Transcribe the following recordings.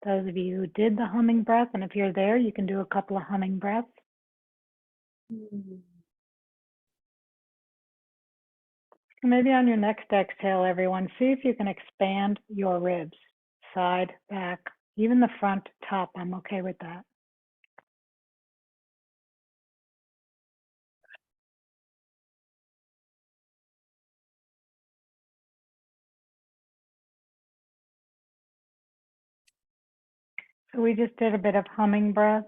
Those of you who did the humming breath, and if you're there, you can do a couple of humming breaths. Maybe on your next exhale, everyone, see if you can expand your ribs, side, back, even the front, top. I'm okay with that. So we just did a bit of humming breath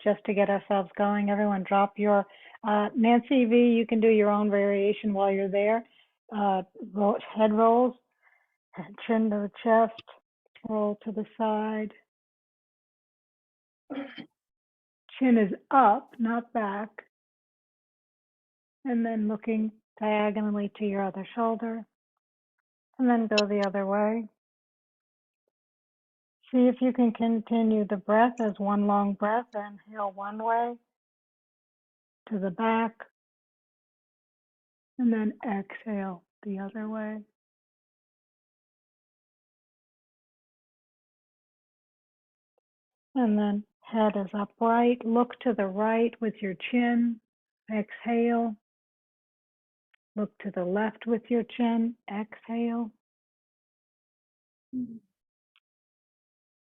just to get ourselves going. Everyone drop your, Nancy V, you can do your own variation while you're there. Head rolls, chin to the chest, roll to the side. Chin is up, not back. And then looking diagonally to your other shoulder. And then go the other way. See if you can continue the breath as one long breath. Inhale one way to the back. And then exhale the other way. And then head is upright. Look to the right with your chin. Exhale. Look to the left with your chin. Exhale.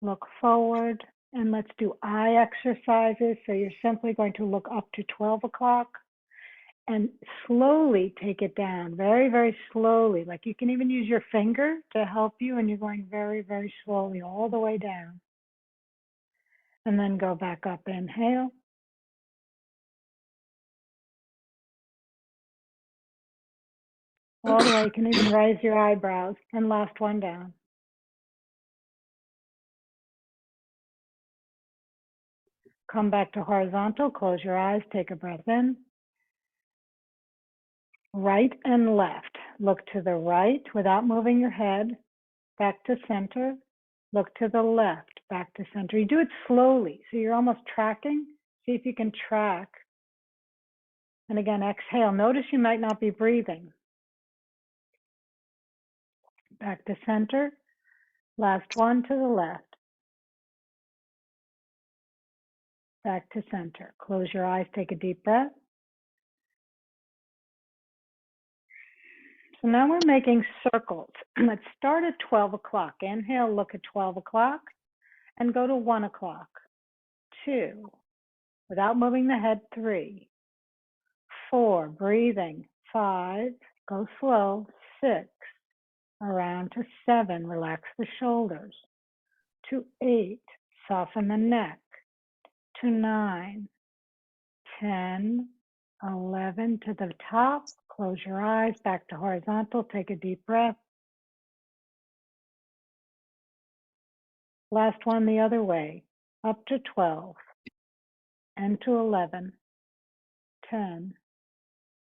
Look forward. And let's do eye exercises. So you're simply going to look up to 12 o'clock and slowly take it down. Very, very slowly. Like you can even use your finger to help you, and you're going very, very slowly all the way down. And then go back up. Inhale. All the way. You can even raise your eyebrows. And last one down. Come back to horizontal. Close your eyes. Take a breath in. Right and left. Look to the right without moving your head. Back to center. Look to the left. Back to center. You do it slowly. So you're almost tracking. See if you can track. And again, exhale. Notice you might not be breathing. Back to center. Last one to the left. Back to center. Close your eyes. Take a deep breath. So now we're making circles. Let's start at 12 o'clock. Inhale, look at 12 o'clock and go to 1 o'clock. 2, without moving the head, 3, 4, breathing, 5, go slow, 6, around to 7, relax the shoulders, to 8, soften the neck, to 9, 10, 11, to the top, close your eyes, back to horizontal, take a deep breath. Last one the other way, up to 12, and to 11, 10,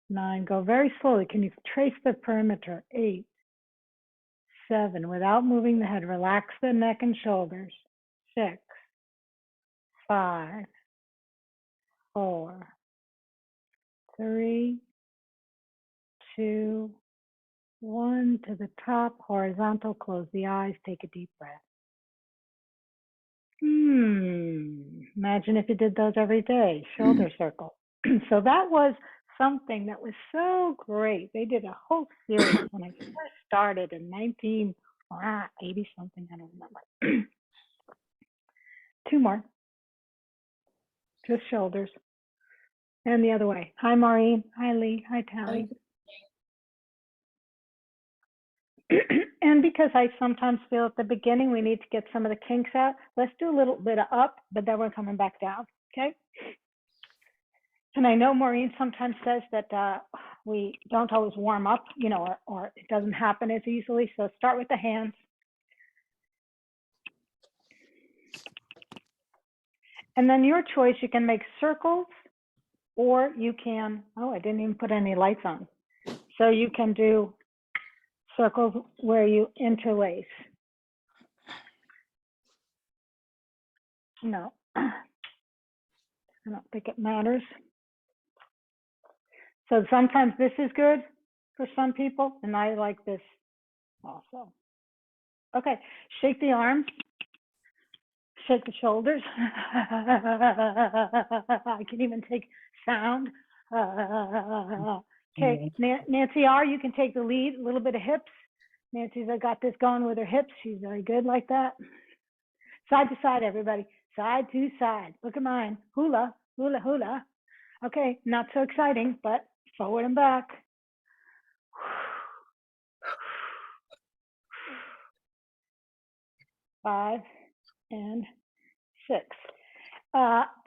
9, go very slowly. Can you trace the perimeter? 8, 7, without moving the head, relax the neck and shoulders. 6, 5, 4, 3, 2, 1, to the top, horizontal, close the eyes, take a deep breath. Imagine if you did those every day, shoulder circle. So that was something that was so great. They did a whole series when I first started in 1980 something, I don't remember. 2 more, just shoulders. And the other way. Hi, Maureen. Hi, Lee. Hi, Tally. And because I sometimes feel at the beginning we need to get some of the kinks out, let's do a little bit of up, but then we're coming back down, okay? And I know Maureen sometimes says that we don't always warm up, you know, or it doesn't happen as easily. So start with the hands. And then your choice, you can make circles, or you can, oh, I didn't even put any lights on. So you can do circles where you interlace. No, I don't think it matters. So sometimes this is good for some people, and I like this also. Okay, shake the arms. Shake the shoulders. I can even take sound. Okay, Nancy R., you can take the lead, a little bit of hips. Nancy's got this going with her hips. She's very good like that. Side to side, everybody. Side to side. Look at mine. Hula, hula, hula. Okay, not so exciting, but forward and back. 5 and 6.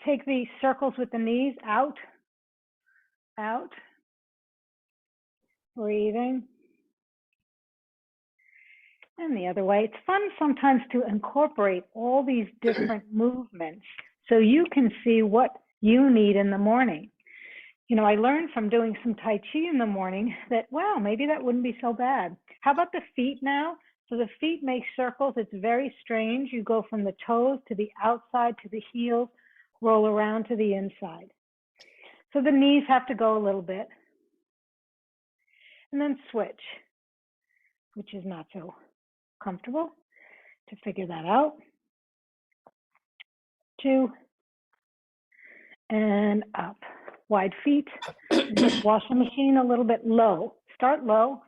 Take the circles with the knees out, out, breathing. And the other way. It's fun sometimes to incorporate all these different movements so you can see what you need in the morning. You know, I learned from doing some Tai Chi in the morning that, wow, maybe that wouldn't be so bad. How about the feet now? So the feet make circles. It's very strange. You go from the toes to the outside to the heels, roll around to the inside. So the knees have to go a little bit. And then switch, which is not so comfortable to figure that out. 2 and up. Wide feet. Just wash the machine a little bit low. Start low.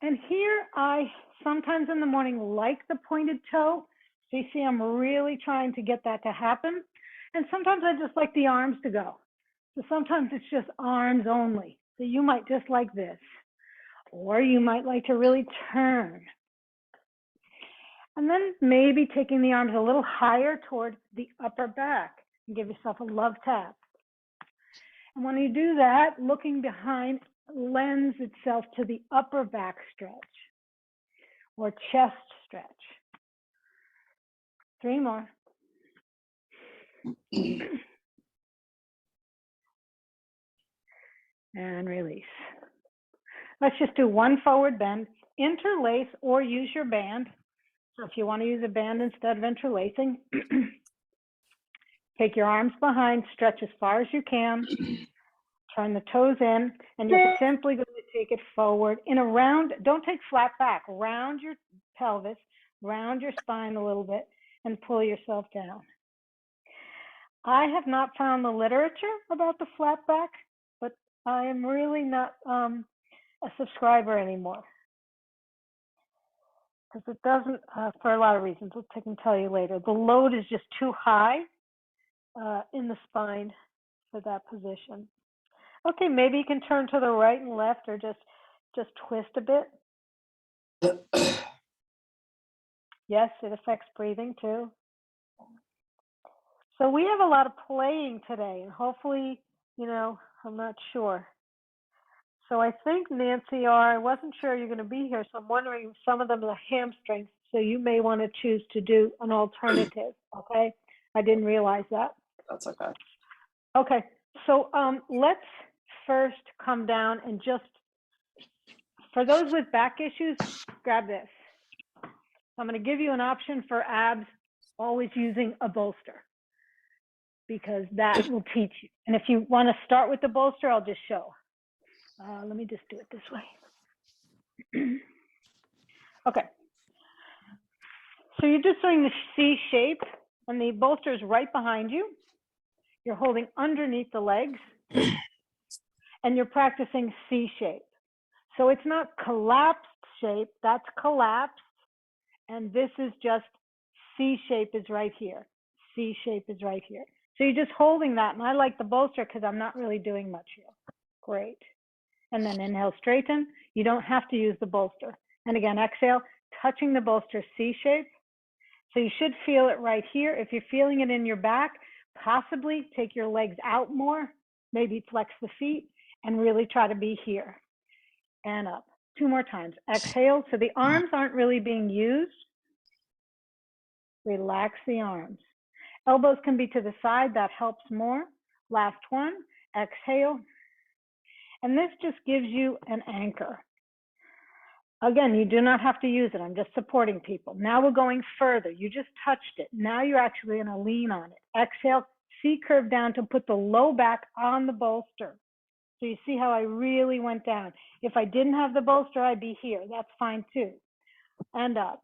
And here I sometimes in the morning like the pointed toe. So you see I'm really trying to get that to happen. And sometimes I just like the arms to go. So sometimes it's just arms only. So you might just like this. Or you might like to really turn. And then maybe taking the arms a little higher toward the upper back and give yourself a love tap. And when you do that, looking behind lends itself to the upper back stretch or chest stretch. 3 more. And release. Let's just do one forward bend, interlace or use your band. So if you want to use a band instead of interlacing, take your arms behind, stretch as far as you can, turn the toes in, and you're simply going to take it forward in a round. Don't take flat back. Round your pelvis, round your spine a little bit, and pull yourself down. I have not found the literature about the flat back, but I am really not a subscriber anymore. Because it doesn't, for a lot of reasons, which I can tell you later. The load is just too high in the spine for that position. Okay, maybe you can turn to the right and left or just twist a bit. Yes, it affects breathing too. So we have a lot of playing today, and hopefully, you know, I'm not sure. So I think, Nancy R., I wasn't sure you're going to be here, so I'm wondering if some of them are hamstrings, so you may want to choose to do an alternative, okay? I didn't realize that. That's okay. Okay, so let's first come down and just, for those with back issues, grab this. I'm going to give you an option for abs, always using a bolster, because that will teach you. And if you want to start with the bolster, I'll just show. Let me just do it this way. Okay. So you're just doing the C shape, and the bolster is right behind you. You're holding underneath the legs, and you're practicing C shape. So it's not collapsed shape, that's collapsed. And this is just C shape is right here. C shape is right here. So you're just holding that. And I like the bolster because I'm not really doing much here. Great. And then inhale, straighten. You don't have to use the bolster. And again, exhale, touching the bolster, C shape. So you should feel it right here. If you're feeling it in your back, possibly take your legs out more, maybe flex the feet, and really try to be here. And up. 2 more times. Exhale. So the arms aren't really being used. Relax the arms. Elbows can be to the side. That helps more. Last one. Exhale. And this just gives you an anchor. Again, you do not have to use it. I'm just supporting people. Now we're going further. You just touched it. Now you're actually going to lean on it. Exhale. C curve down to put the low back on the bolster. So you see how I really went down. If I didn't have the bolster, I'd be here. That's fine too. And up.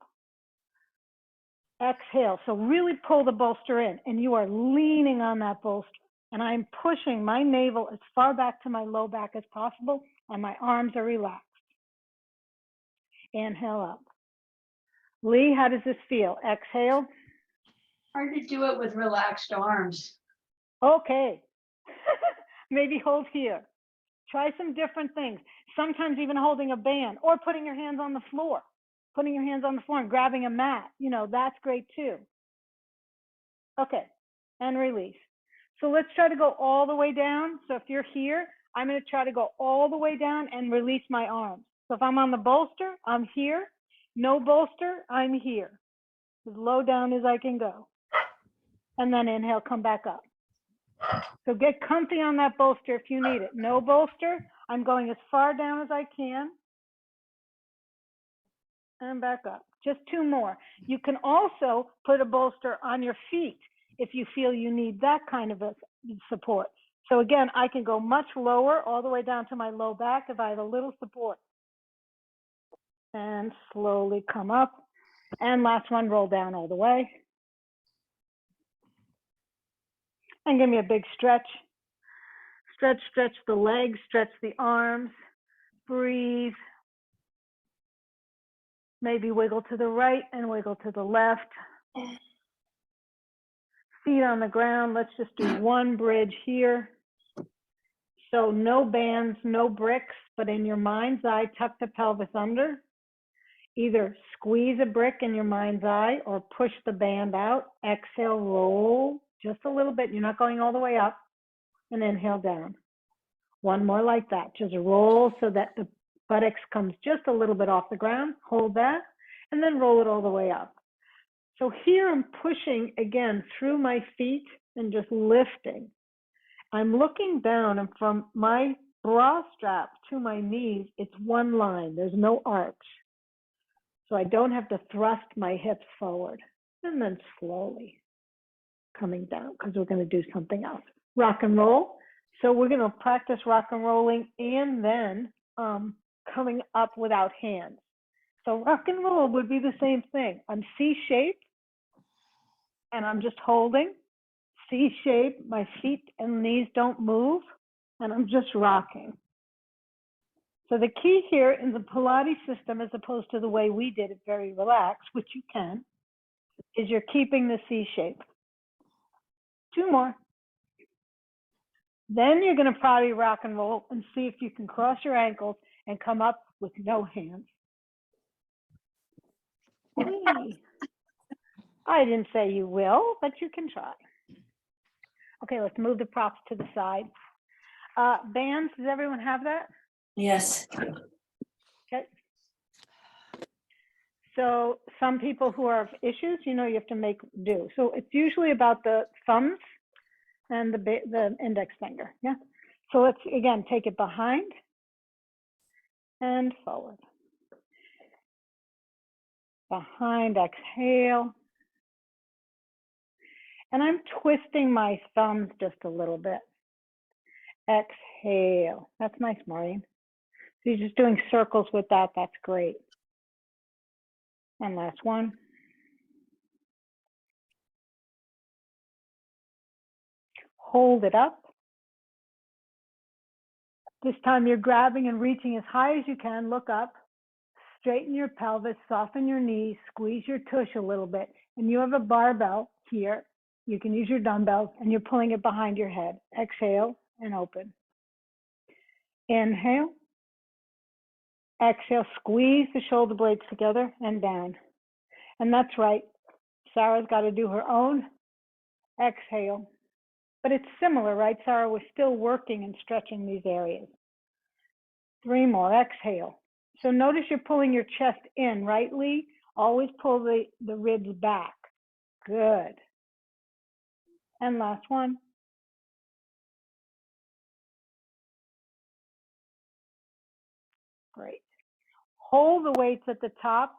Exhale. So really pull the bolster in, and you are leaning on that bolster. And I'm pushing my navel as far back to my low back as possible, and my arms are relaxed. Inhale up. Lee, how does this feel? Exhale. Hard to do it with relaxed arms. Okay. Maybe hold here. Try some different things. Sometimes even holding a band or putting your hands on the floor. Putting your hands on the floor and grabbing a mat. That's great too. Okay. And release. So let's try to go all the way down. So if you're here, I'm going to try to go all the way down and release my arms. So if I'm on the bolster, I'm here. No bolster, I'm here. As low down as I can go. And then inhale, come back up. So get comfy on that bolster if you need it. No bolster, I'm going as far down as I can. And back up. Just 2 more. You can also put a bolster on your feet if you feel you need that kind of a support. So again, I can go much lower, all the way down to my low back if I have a little support. And slowly come up. And last one, roll down all the way. And give me a big stretch. Stretch the legs, stretch the arms. Breathe. Maybe wiggle to the right and wiggle to the left. Feet on the ground. Let's just do one bridge here. So no bands, no bricks, but in your mind's eye, tuck the pelvis under. Either squeeze a brick in your mind's eye or push the band out. Exhale, roll just a little bit. You're not going all the way up. And inhale down. One more like that. Just roll so that the buttocks comes just a little bit off the ground. Hold that. And then roll it all the way up. So here I'm pushing again through my feet and just lifting. I'm looking down, and from my bra strap to my knees, it's one line. There's no arch. So I don't have to thrust my hips forward. And then slowly coming down, because we're going to do something else. Rock and roll. So we're going to practice rock and rolling and then coming up without hands. So rock and roll would be the same thing. I'm C-shaped, and I'm just holding. C-shape, my feet and knees don't move, and I'm just rocking. So the key here in the Pilates system, as opposed to the way we did it, very relaxed, which you can, is you're keeping the C-shape. 2 more. Then you're going to probably rock and roll and see if you can cross your ankles and come up with no hands. Hey. I didn't say you will, but you can try. Okay, let's move the props to the side. Bands, does everyone have that? Yes. Okay. So some people who have issues, you have to make do. So it's usually about the thumbs and the index finger. Yeah. So let's again take it behind and forward. Behind, exhale. And I'm twisting my thumbs just a little bit. Exhale. That's nice, Maureen. So you're just doing circles with that. That's great. And last one. Hold it up. This time you're grabbing and reaching as high as you can. Look up. Straighten your pelvis, soften your knees, squeeze your tush a little bit. And you have a barbell here. You can use your dumbbells, and you're pulling it behind your head. Exhale and open. Inhale. Exhale, squeeze the shoulder blades together and down. And that's right. Sarah's got to do her own. Exhale. But it's similar, right, Sarah? We're still working and stretching these areas. 3 more. Exhale. So notice you're pulling your chest in, right, Lee? Always pull the ribs back. Good. And last one. Great. Hold the weights at the top.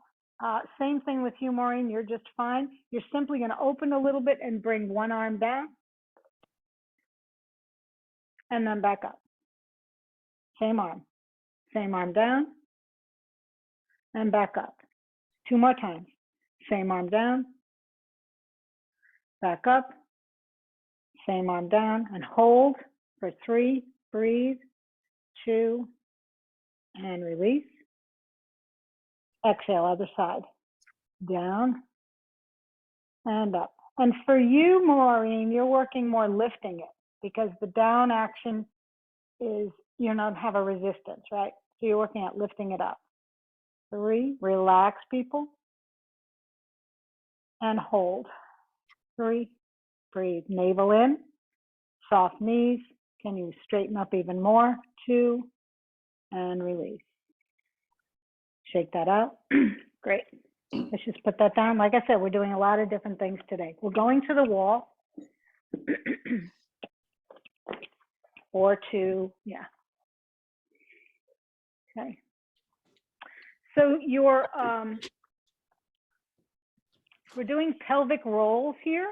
Same thing with you, Maureen. You're just fine. You're simply going to open a little bit and bring one arm down. And then back up. Same arm. Same arm down. And back up. 2 more times. Same arm down. back up, same arm down, and hold for 3, breathe, 2, and release. Exhale, other side, down and up. And for you, Maureen, you're working more lifting it because the down action is, you don't have a resistance, right? So you're working at lifting it up. 3, relax, people, and hold. 3, breathe, navel in, soft knees. Can you straighten up even more? 2, and release. Shake that out. Great. Let's just put that down. Like I said, we're doing a lot of different things today. We're going to the wall or to, yeah. Okay. So we're doing pelvic rolls here.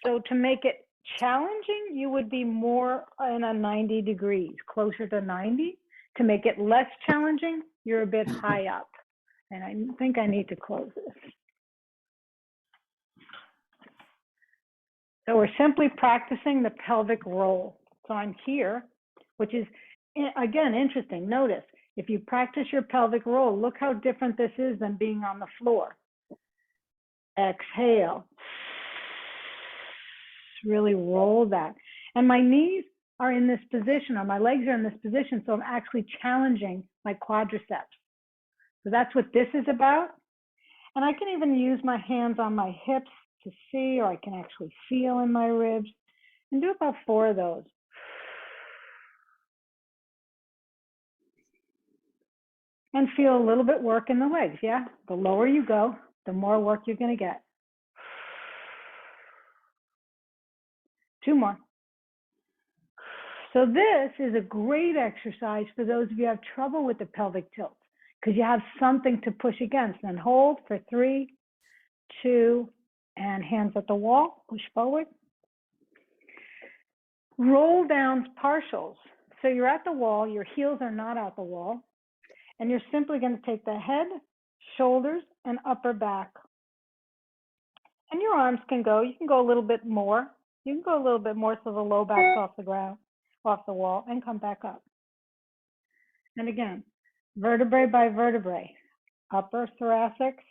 So to make it challenging, you would be more in a 90 degrees, closer to 90. To make it less challenging, you're a bit high up. And I think I need to close this. So we're simply practicing the pelvic roll. So I'm here, which is, again, interesting. Notice, if you practice your pelvic roll, look how different this is than being on the floor. Exhale. Really roll that. And my knees are in this position, or my legs are in this position, so I'm actually challenging my quadriceps. So that's what this is about. And I can even use my hands on my hips to see, or I can actually feel in my ribs, and do about 4 of those. And feel a little bit work in the legs, yeah? The lower you go, the more work you're gonna get. 2 more. So this is a great exercise for those of you who have trouble with the pelvic tilt, because you have something to push against. And hold for 3, 2, and hands at the wall, push forward. Roll down partials. So you're at the wall, your heels are not at the wall, and you're simply going to take the head, shoulders, and upper back. And your arms can go, you can go a little bit more. You can go a little bit more so the low back's off the ground, off the wall, and come back up. And again, vertebrae by vertebrae, upper thoracics.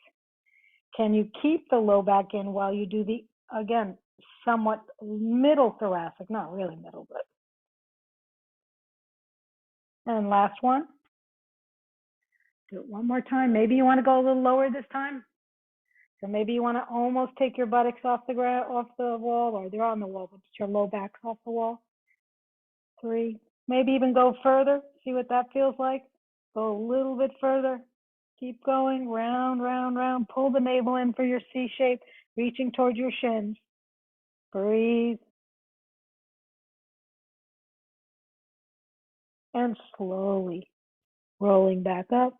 Can you keep the low back in while you do the, again, somewhat middle thoracic, not really middle, but. And last one. Do it one more time. Maybe you want to go a little lower this time. So maybe you want to almost take your buttocks off the ground, off the wall, or they're on the wall, but your low back's off the wall. 3. Maybe even go further. See what that feels like. Go a little bit further. Keep going, round, round, round. Pull the navel in for your C shape, reaching towards your shins. Breathe. And slowly rolling back up.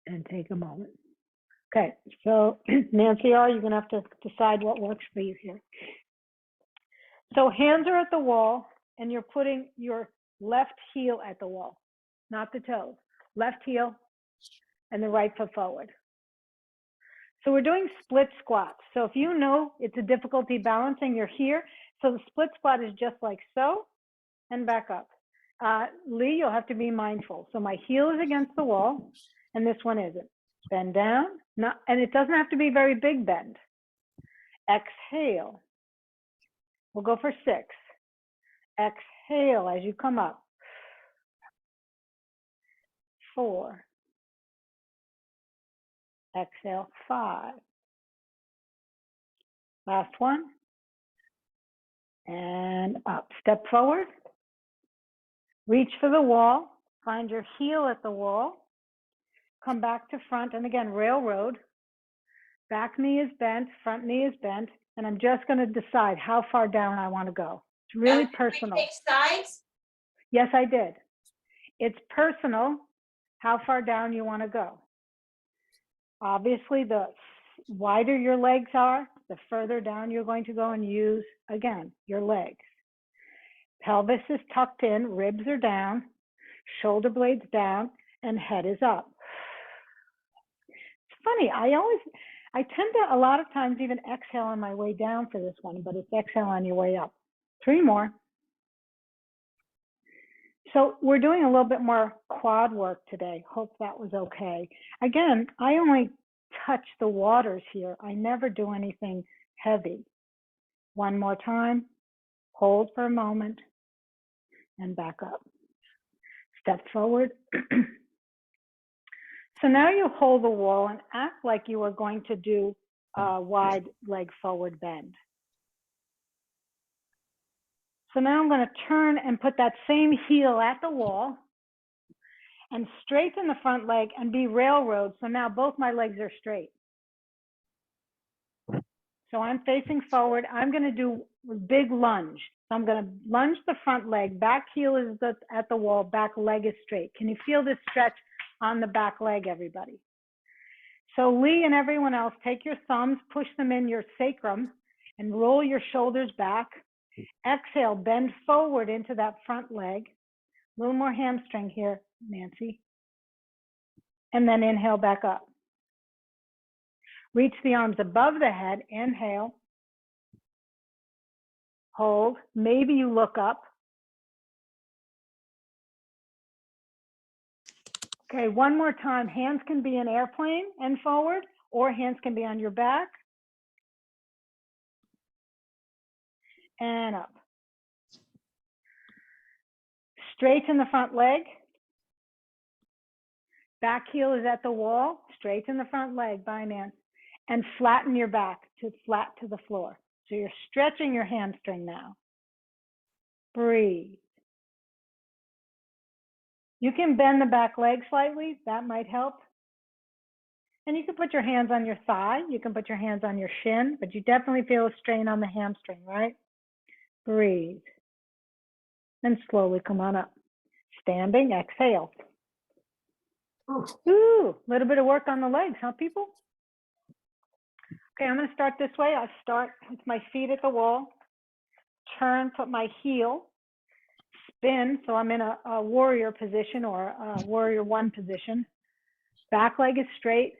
And take a moment. Okay, so Nancy R., you're going to have to decide what works for you here. So hands are at the wall, and you're putting your left heel at the wall, not the toes. Left heel and the right foot forward. So we're doing split squats. So if you know it's a difficulty balancing, you're here. So the split squat is just like so, and back up. Lee, you'll have to be mindful. So my heel is against the wall, and this one isn't. Bend down, and it doesn't have to be very big bend. Exhale. We'll go for 6. Exhale as you come up. 4. Exhale, 5. Last one. And up. Step forward. Reach for the wall. Find your heel at the wall. Come back to front. And again, railroad. Back knee is bent. Front knee is bent. And I'm just going to decide how far down I want to go. It's really personal. Pick sides? Yes, I did. It's personal how far down you want to go. Obviously, the wider your legs are, the further down you're going to go and use, again, your legs. Pelvis is tucked in, ribs are down, shoulder blades down, and head is up. funny. I tend to, a lot of times, even exhale on my way down for this one, but it's exhale on your way up. 3 more. So we're doing a little bit more quad work today. Hope that was okay. Again, I only touch the waters here. I never do anything heavy. One more time. Hold for a moment and back up. Step forward. So now you hold the wall and act like you are going to do a wide leg forward bend. So now I'm going to turn and put that same heel at the wall and straighten the front leg and be railroad. So now both my legs are straight. So I'm facing forward. I'm going to do a big lunge. So I'm going to lunge the front leg. Back heel is at the wall. Back leg is straight. Can you feel this stretch on the back leg, everybody? So Lee and everyone else, take your thumbs, push them in your sacrum, and roll your shoulders back. Exhale, bend forward into that front leg. A little more hamstring here, Nancy. And then inhale back up. Reach the arms above the head. Inhale. Hold. Maybe you look up. Okay, one more time. Hands can be in airplane and forward, or hands can be on your back. And up. Straighten the front leg. Back heel is at the wall. Straighten the front leg, by Nancy. And flatten your back to flat to the floor. So you're stretching your hamstring now. Breathe. You can bend the back leg slightly. That might help. And you can put your hands on your thigh. You can put your hands on your shin, but you definitely feel a strain on the hamstring, right? Breathe. And slowly come on up. Standing, exhale. Ooh, a little bit of work on the legs, huh, people? Okay, I'm going to start this way. I'll start with my feet at the wall. Turn, put my heel. Spin, so I'm in a warrior position or a warrior one position. Back leg is straight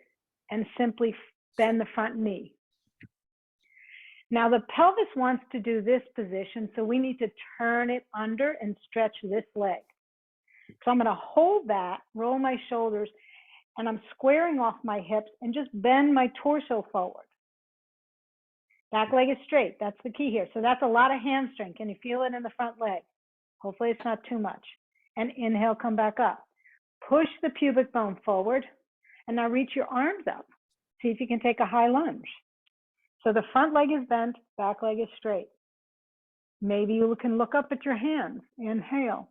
and simply bend the front knee. Now the pelvis wants to do this position, so we need to turn it under and stretch this leg. So I'm going to hold that, roll my shoulders, and I'm squaring off my hips and just bend my torso forward. Back leg is straight. That's the key here. So that's a lot of hamstring. Can you feel it in the front leg? Hopefully it's not too much. And inhale, come back up. Push the pubic bone forward. And now reach your arms up. See if you can take a high lunge. So the front leg is bent, back leg is straight. Maybe you can look up at your hands. Inhale.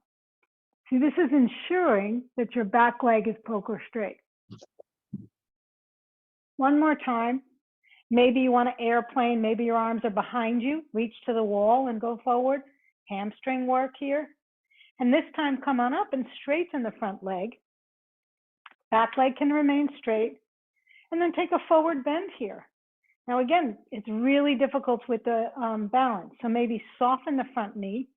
See, this is ensuring that your back leg is poker straight. One more time. Maybe you want to airplane, maybe your arms are behind you. Reach to the wall and go forward. Hamstring work here. And this time come on up and straighten the front leg. Back leg can remain straight. And then take a forward bend here. Now again, it's really difficult with the balance. So maybe soften the front knee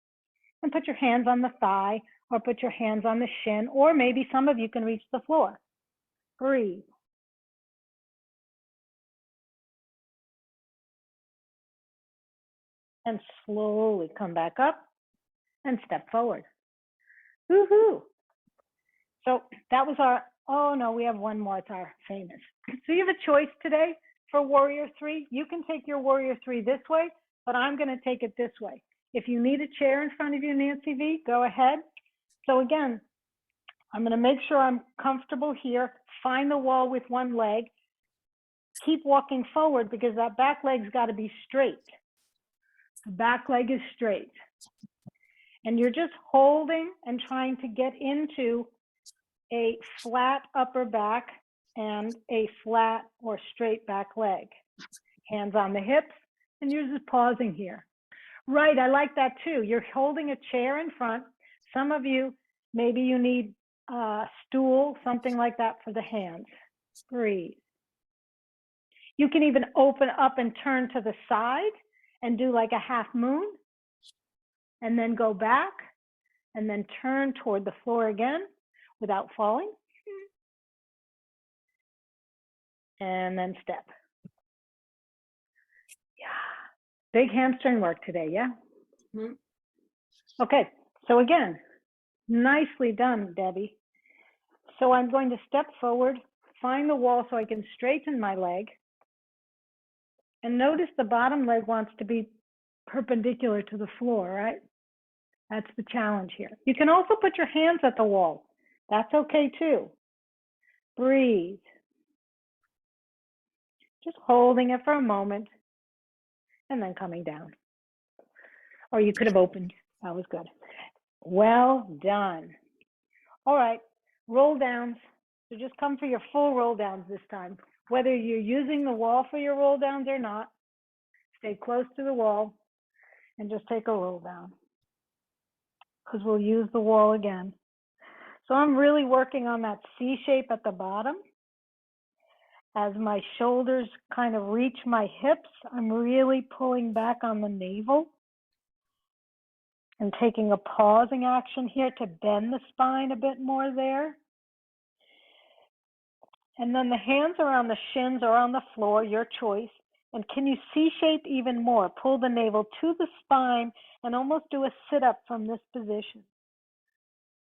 and put your hands on the thigh or put your hands on the shin, or maybe some of you can reach the floor. Breathe. And slowly come back up and step forward. Woohoo! So that was our, oh no, we have one more, it's our famous. So you have a choice today for Warrior 3. You can take your Warrior 3 this way, but I'm going to take it this way. If you need a chair in front of you, Nancy V, go ahead. So again, I'm going to make sure I'm comfortable here. Find the wall with one leg. Keep walking forward because that back leg's got to be straight. The back leg is straight. And you're just holding and trying to get into a flat upper back and a flat or straight back leg. Hands on the hips, and you're just pausing here. Right, I like that too. You're holding a chair in front. Some of you, maybe you need a stool, something like that for the hands. Breathe. You can even open up and turn to the side and do like a half moon, and then go back, and then turn toward the floor again without falling. and then step. Yeah, big hamstring work today, yeah? Mm-hmm. Okay, so again, nicely done, Debbie. So I'm going to step forward, find the wall so I can straighten my leg. And notice the bottom leg wants to be perpendicular to the floor, right? That's the challenge here. You can also put your hands at the wall. That's okay too. Breathe. Just holding it for a moment and then coming down. Or you could have opened. That was good. Well done. All right, roll downs. So just come for your full roll downs this time. Whether you're using the wall for your roll downs or not, stay close to the wall and just take a roll down, because we'll use the wall again. So I'm really working on that C shape at the bottom. As my shoulders kind of reach my hips, I'm really pulling back on the navel and taking a pausing action here to bend the spine a bit more there. And then the hands are on the shins or on the floor, your choice. And can you C-shape even more? Pull the navel to the spine and almost do a sit-up from this position.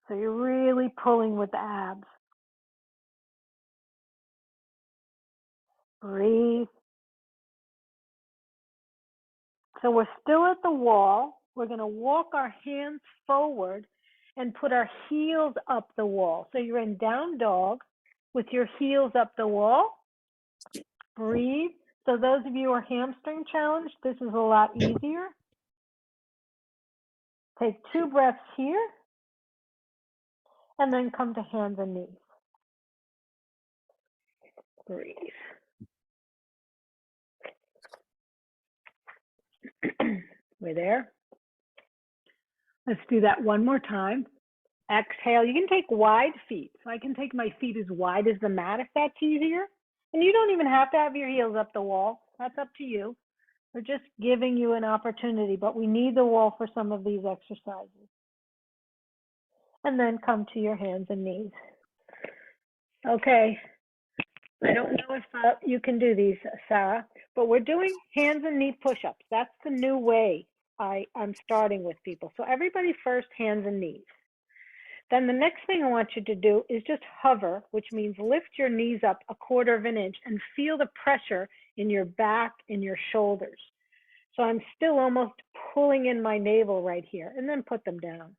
So you're really pulling with the abs. Breathe. So we're still at the wall. We're going to walk our hands forward and put our heels up the wall. So you're in down dog with your heels up the wall. Breathe. So those of you who are hamstring challenged, this is a lot easier. Take 2 breaths here and then come to hands and knees. Breathe. We're there. Let's do that one more time. Exhale. You can take wide feet. So I can take my feet as wide as the mat if that's easier. And you don't even have to have your heels up the wall. That's up to you. We're just giving you an opportunity, but we need the wall for some of these exercises. And then come to your hands and knees. Okay. I don't know if you can do these, Sarah, but we're doing hands and knee push-ups. That's the new way I'm starting with people. So everybody first, hands and knees. Then the next thing I want you to do is just hover, which means lift your knees up 1/4 of an inch and feel the pressure in your back and your shoulders. So I'm still almost pulling in my navel right here, and then put them down.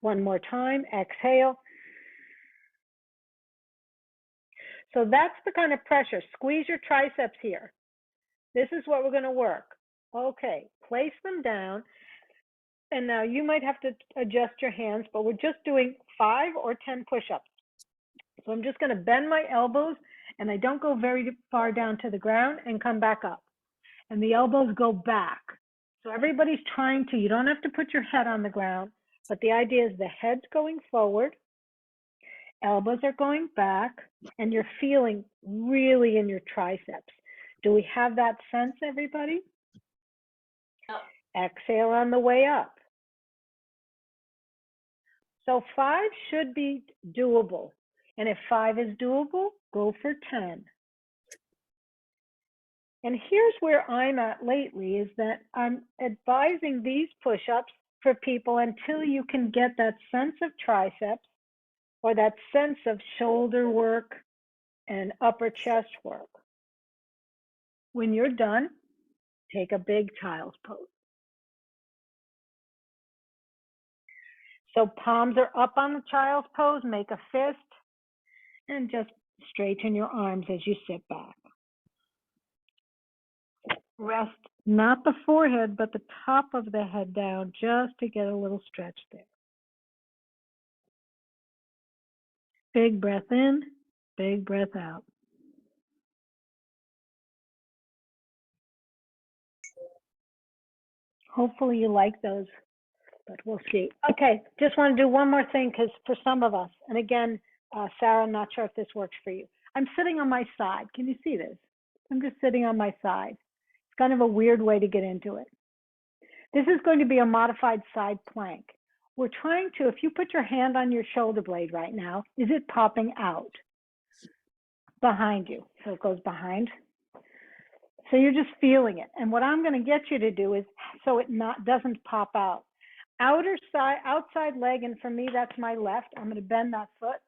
One more time, exhale. So that's the kind of pressure. Squeeze your triceps here. This is what we're going to work. Okay, place them down. And now you might have to adjust your hands, but we're just doing 5 or 10 push-ups. So I'm just going to bend my elbows, and I don't go very far down to the ground and come back up. And the elbows go back. So everybody's trying to, you don't have to put your head on the ground, but the idea is the head's going forward, elbows are going back, and you're feeling really in your triceps. Do we have that sense, everybody? Yep. Exhale on the way up. So 5 should be doable. And if 5 is doable, go for 10. And here's where I'm at lately is that I'm advising these push-ups for people until you can get that sense of triceps or that sense of shoulder work and upper chest work. When you're done, take a big child's pose. So palms are up on the child's pose, make a fist, and just straighten your arms as you sit back. Rest not the forehead, but the top of the head down just to get a little stretch there. Big breath in, big breath out. Hopefully you like those, but we'll see. Okay, just want to do one more thing because for some of us, and again, Sarah, I'm not sure if this works for you. I'm sitting on my side. Can you see this? I'm just sitting on my side. It's kind of a weird way to get into it. This is going to be a modified side plank. We're trying to, if you put your hand on your shoulder blade right now, is it popping out? behind you. So it goes behind. So you're just feeling it. And what I'm going to get you to do is, so it doesn't pop out. Outer side, outside leg, and for me, that's my left. I'm going to bend that foot.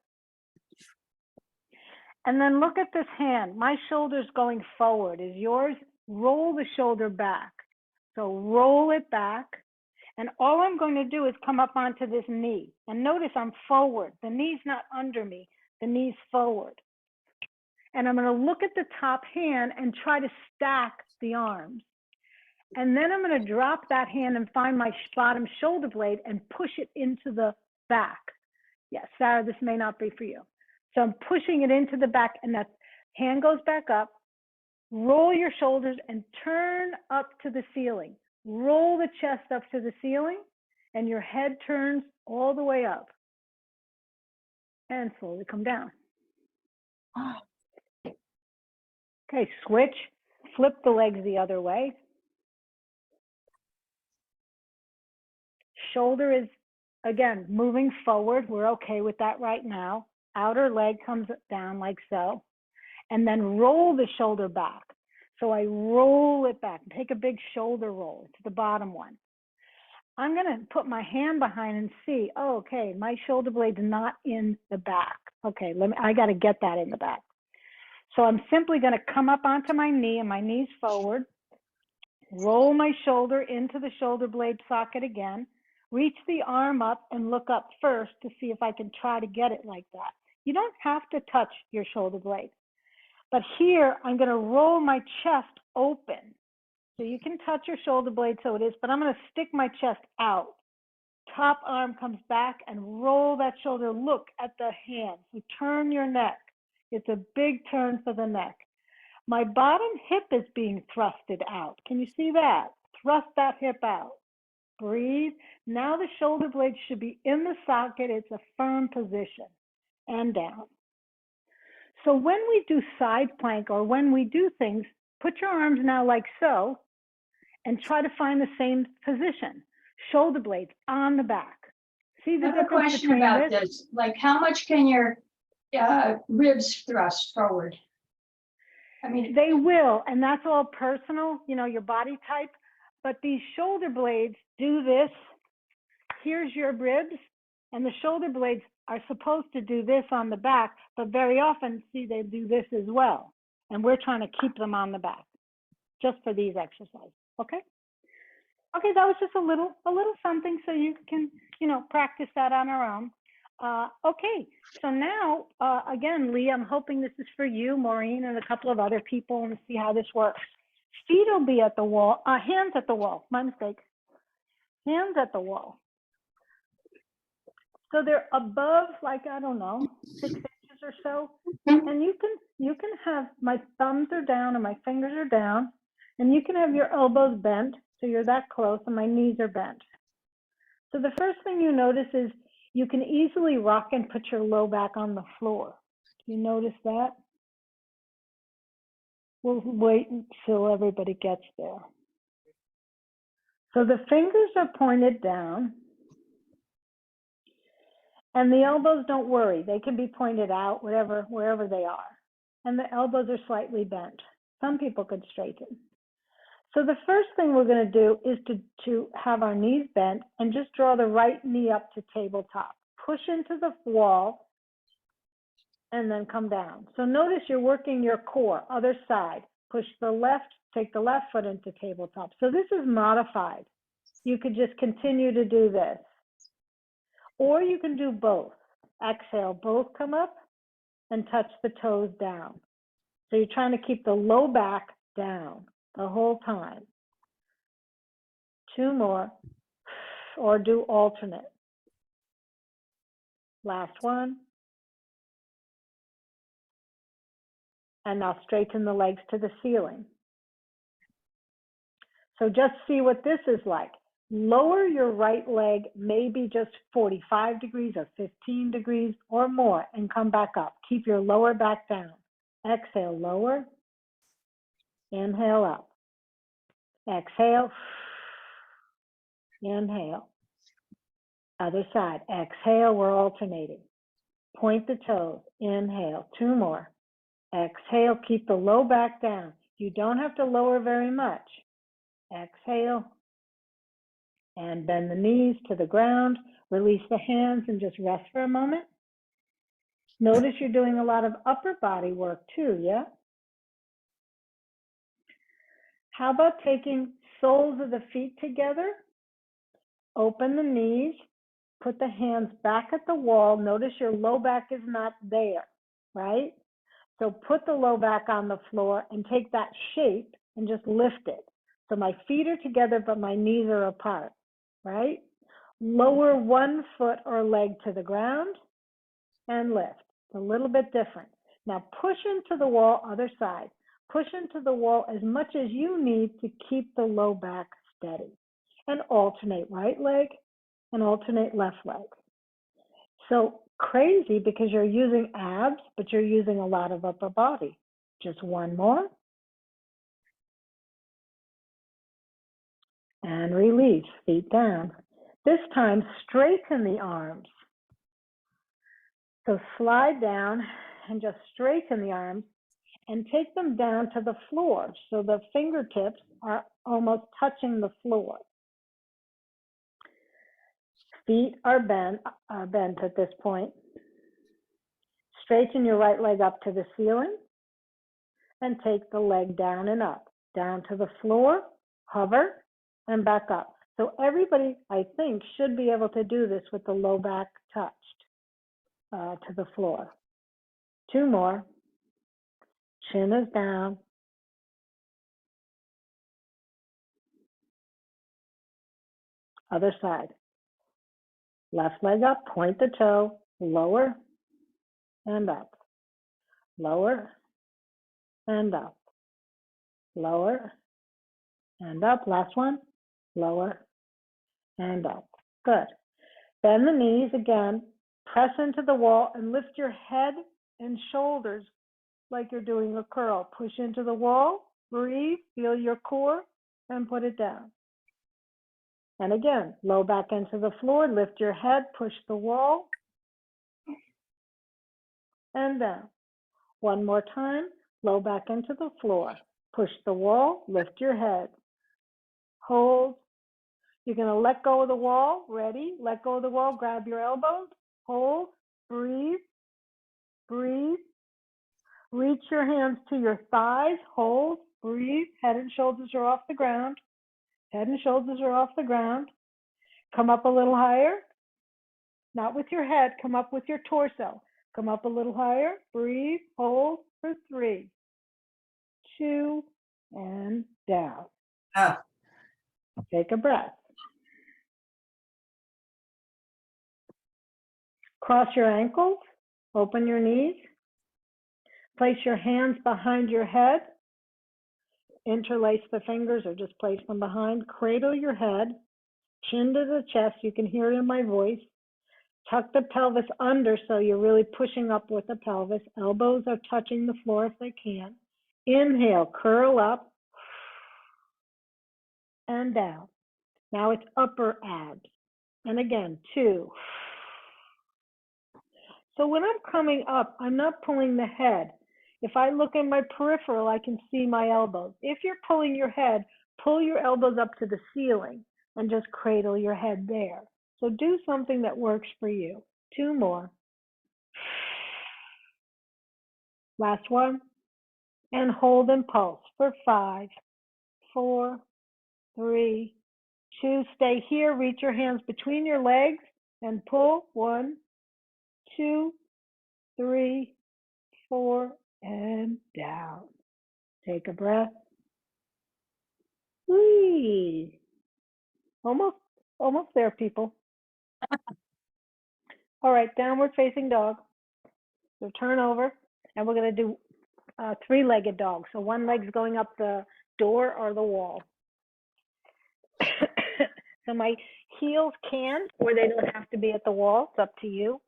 And then look at this hand. My shoulder's going forward. Is yours? Roll the shoulder back. So roll it back. And all I'm going to do is come up onto this knee. And notice I'm forward. The knee's not under me. The knee's forward. And I'm going to look at the top hand and try to stack the arms. And then I'm going to drop that hand and find my bottom shoulder blade and push it into the back. Yes, Sarah, this may not be for you. So I'm pushing it into the back, and that hand goes back up. Roll your shoulders and turn up to the ceiling. Roll the chest up to the ceiling, and your head turns all the way up. And slowly come down. Okay, switch. Flip the legs the other way. Shoulder is, again, moving forward. We're okay with that right now. Outer leg comes down like so. And then roll the shoulder back. So I roll it back. Take a big shoulder roll. It's the bottom one. I'm going to put my hand behind and see, oh, okay, my shoulder blade's not in the back. Okay, I got to get that in the back. So I'm simply going to come up onto my knee, and my knee's forward. Roll my shoulder into the shoulder blade socket again. Reach the arm up and look up first to see if I can try to get it like that. You don't have to touch your shoulder blade. But here, I'm going to roll my chest open. So you can touch your shoulder blade so it is, but I'm going to stick my chest out. Top arm comes back and roll that shoulder. Look at the hand. So turn your neck. It's a big turn for the neck. My bottom hip is being thrusted out. Can you see that? Thrust that hip out. Breathe. Now the shoulder blade should be in the socket. It's a firm position. And down. So when we do side plank, or when we do things, put your arms now like so and try to find the same position. Shoulder blades on the back. See the I have a difference question between about this? this. Like, how much can your ribs thrust forward? I mean, They will, and that's all personal, you know, your body type. But these shoulder blades do this. Here's your ribs, and the shoulder blades are supposed to do this on the back, but very often, see, they do this as well. And we're trying to keep them on the back, just for these exercises, okay? Okay, that was just a little something so you can, you know, practice that on our own. Okay, so now, again, Lee, I'm hoping this is for you, Maureen, and a couple of other people, and see how this works. Feet will be at the wall, hands at the wall, my mistake. Hands at the wall. So they're above, like, I don't know, 6 inches or so. And you can have, my thumbs are down and my fingers are down, and you can have your elbows bent, so you're that close, and my knees are bent. So the first thing you notice is you can easily rock and put your low back on the floor. Do you notice that? We'll wait until everybody gets there. So the fingers are pointed down. And the elbows, don't worry, they can be pointed out wherever they are. And the elbows are slightly bent. Some people could straighten. So the first thing we're going to do is to have our knees bent and just draw the right knee up to tabletop. Push into the wall and then come down. So notice you're working your core, other side. Push the left, take the left foot into tabletop. So this is modified. You could just continue to do this. Or you can do both. Exhale, both come up and touch the toes down. So you're trying to keep the low back down the whole time. 2 more, or do alternate. Last one. And now straighten the legs to the ceiling. So just see what this is like. Lower your right leg maybe just 45 degrees or 15 degrees or more and come back up. Keep your lower back down. Exhale, lower. Inhale up. Exhale. Inhale. Other side. Exhale, we're alternating. Point the toes. Inhale. 2 more. Exhale, keep the low back down. You don't have to lower very much. Exhale, and bend the knees to the ground. Release the hands and just rest for a moment. Notice you're doing a lot of upper body work too, yeah? How about taking soles of the feet together? Open the knees, put the hands back at the wall. Notice your low back is not there, right? So put the low back on the floor and take that shape and just lift it. So my feet are together, but my knees are apart, right? Lower one foot or leg to the ground and lift. It's a little bit different. Now push into the wall, other side. Push into the wall as much as you need to keep the low back steady. And alternate right leg and alternate left leg. So crazy because you're using abs, but you're using a lot of upper body. Just one more. And release, feet down. This time, straighten the arms. So slide down and just straighten the arms and take them down to the floor. So the fingertips are almost touching the floor. Feet are bent at this point. Straighten your right leg up to the ceiling and take the leg down and up, down to the floor, hover, and back up. So everybody, I think, should be able to do this with the low back touched to the floor. Two more. Chin is down. Other side. Left leg up, point the toe, lower and up. Lower and up. Lower and up. Last one. Lower and up. Good. Bend the knees again. Press into the wall and lift your head and shoulders like you're doing a curl. Push into the wall. Breathe. Feel your core and put it down. And again, low back into the floor. Lift your head. Push the wall. And down. One more time. Low back into the floor. Push the wall. Lift your head. Hold. You're going to let go of the wall. Ready? Let go of the wall. Grab your elbows. Hold. Breathe. Breathe. Reach your hands to your thighs. Hold. Breathe. Head and shoulders are off the ground. Head and shoulders are off the ground. Come up a little higher. Not with your head. Come up with your torso. Come up a little higher. Breathe. Hold for 3, 2, and down. Take a breath. Cross your ankles. Open your knees. Place your hands behind your head. Interlace the fingers or just place them behind. Cradle your head. Chin to the chest. You can hear it in my voice. Tuck the pelvis under so you're really pushing up with the pelvis. Elbows are touching the floor if they can. Inhale, curl up and down. Now it's upper abs. And again, 2. So when I'm coming up, I'm not pulling the head. If I look in my peripheral, I can see my elbows. If you're pulling your head, pull your elbows up to the ceiling and just cradle your head there. So do something that works for you. 2 more. Last one. And hold and pulse for 5, 4, 3, 2. Stay here. Reach your hands between your legs and pull. 1, 2, 3, 4, and down. Take a breath. Whee! Almost there, people. All right, downward facing dog. So turn over, and we're going to do 3-legged dog. So one leg's going up the door or the wall. So my heels can, or they don't have to be at the wall. It's up to you.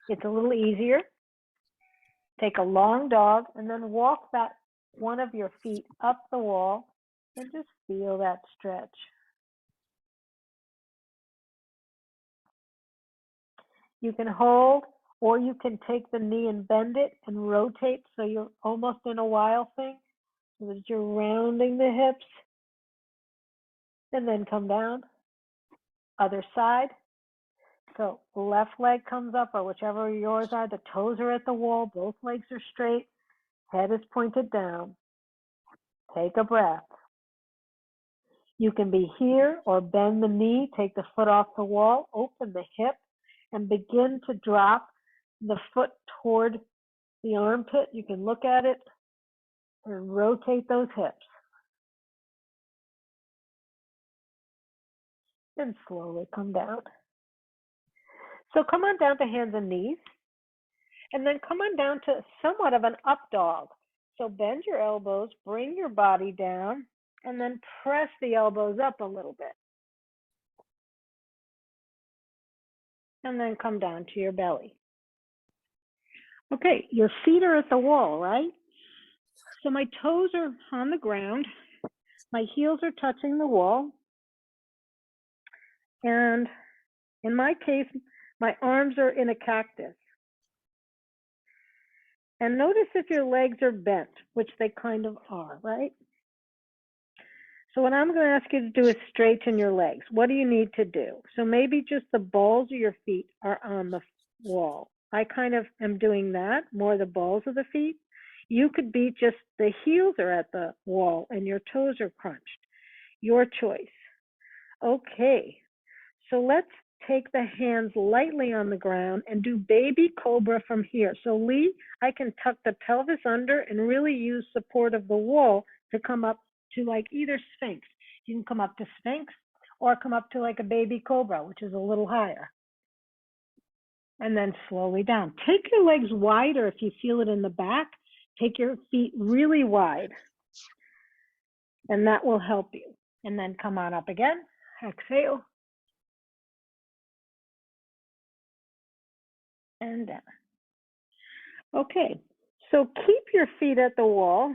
It's a little easier. Take a long dog and then walk that one of your feet up the wall and just feel that stretch. You can hold Or you can take the knee and bend it and rotate so you're almost in a while thing, so that you're rounding the hips. And then come down. Other side. So left leg comes up, or whichever yours are. The toes are at the wall. Both legs are straight. Head is pointed down. Take a breath. You can be here or bend the knee, take the foot off the wall, open the hip, and begin to drop the foot toward the armpit. You can look at it and rotate those hips. And slowly come down. So come on down to hands and knees. And then come on down to somewhat of an up dog. So bend your elbows, bring your body down, and then press the elbows up a little bit. And then come down to your belly. Okay, your feet are at the wall, right? So my toes are on the ground. My heels are touching the wall. And in my case, my arms are in a cactus. And notice if your legs are bent, which they kind of are, right? So what I'm going to ask you to do is straighten your legs. What do you need to do? So maybe just the balls of your feet are on the wall. I kind of am doing that, more the balls of the feet. You could be just the heels are at the wall and your toes are crunched. Your choice. Okay, so let's take the hands lightly on the ground and do baby cobra from here. So Lee, I can tuck the pelvis under and really use support of the wall to come up to like either Sphinx. You can come up to Sphinx or come up to like a baby cobra, which is a little higher. And then slowly down. Take your legs wider if you feel it in the back. Take your feet really wide. And that will help you. And then come on up again. Exhale. And down. Okay, so keep your feet at the wall.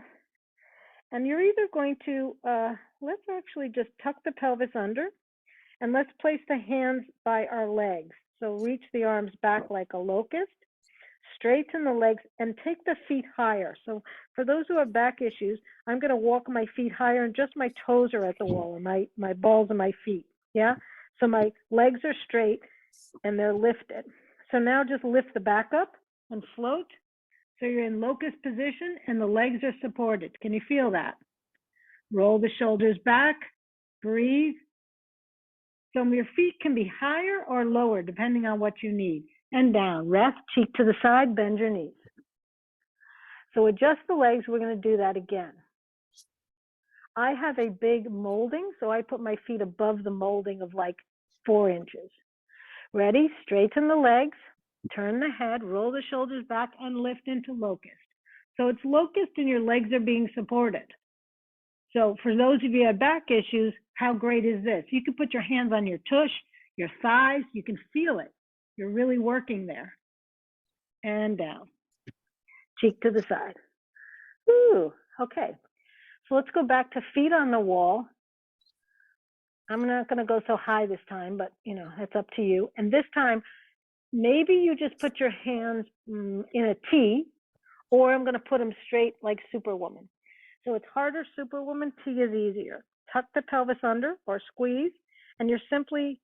And you're either going to, let's actually just tuck the pelvis under. And let's place the hands by our legs. So reach the arms back like a locust. Straighten the legs and take the feet higher. So for those who have back issues, I'm going to walk my feet higher and just my toes are at the wall and my balls of my feet. Yeah. So my legs are straight and they're lifted. So now just lift the back up and float. So you're in locust position and the legs are supported. Can you feel that? Roll the shoulders back. Breathe. So your feet can be higher or lower depending on what you need. And down, rest, cheek to the side, bend your knees. So adjust the legs, we're going to do that again. I have a big molding, so I put my feet above the molding of like 4 inches. Ready? Straighten the legs, turn the head, roll the shoulders back, and lift into locust. So it's locust and your legs are being supported. So for those of you who have back issues, how great is this? You can put your hands on your tush, your thighs, you can feel it. You're really working there. And down. Cheek to the side. Ooh, okay. So let's go back to feet on the wall. I'm not going to go so high this time, but you know, it's up to you. And this time, maybe you just put your hands in a T, or I'm going to put them straight like Superwoman. So it's harder Superwoman, T is easier. Tuck the pelvis under or squeeze, and you're simply,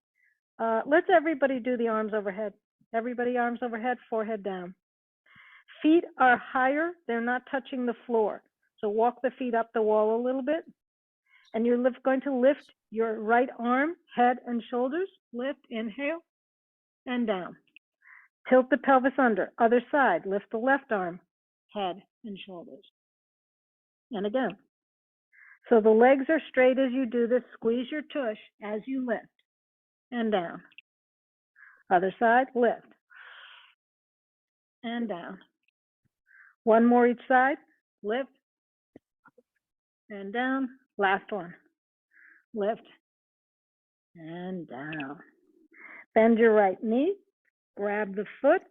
let's everybody do the arms overhead. Everybody arms overhead, forehead down. Feet are higher, they're not touching the floor. So walk the feet up the wall a little bit. And you're going to lift your right arm, head and shoulders. Lift, inhale, and down. Tilt the pelvis under. Other side, lift the left arm, head and shoulders. And again. So the legs are straight as you do this. Squeeze your tush as you lift. And down. Other side, lift. And down. One more each side, lift. And down. Last one. Lift. And down. Bend your right knee. Grab the foot.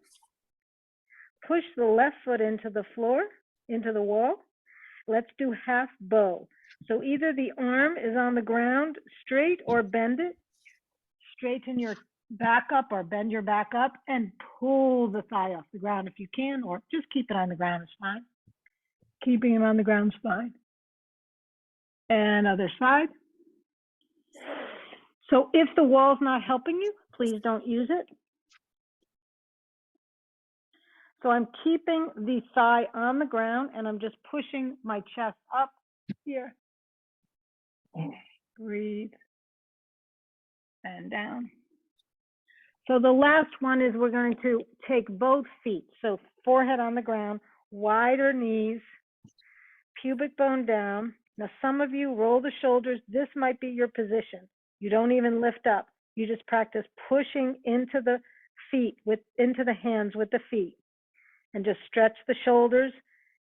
Push the left foot into the floor, into the wall. Let's do half bow. So either the arm is on the ground straight or bend it. Straighten your back up or bend your back up and pull the thigh off the ground if you can, or just keep it on the ground is fine. Keeping it on the ground is fine. And other side. So if the wall's not helping you, please don't use it. So I'm keeping the thigh on the ground and I'm just pushing my chest up here. Breathe and down. So the last one is we're going to take both feet. So forehead on the ground, wider knees, pubic bone down. Now some of you roll the shoulders. This might be your position. You don't even lift up. You just practice pushing into the feet, into the hands with the feet. And just stretch the shoulders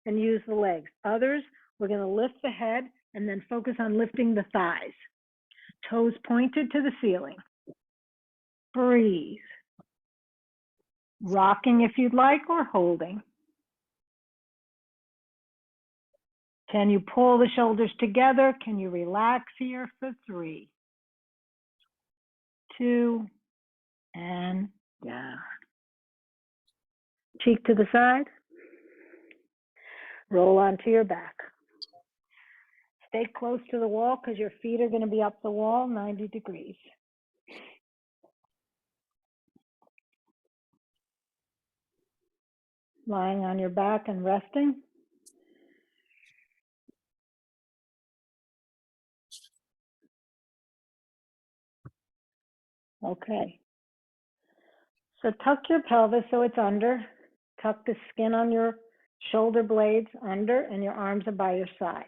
and use the legs. Others, we're going to lift the head and then focus on lifting the thighs. Toes pointed to the ceiling. Breathe. Rocking if you'd like, or holding. Can you pull the shoulders together? Can you relax here for 3, 2, and down. Cheek to the side. Roll onto your back. Stay close to the wall because your feet are going to be up the wall 90 degrees. Lying on your back and resting. Okay. So tuck your pelvis so it's under. Tuck the skin on your shoulder blades under and your arms are by your side.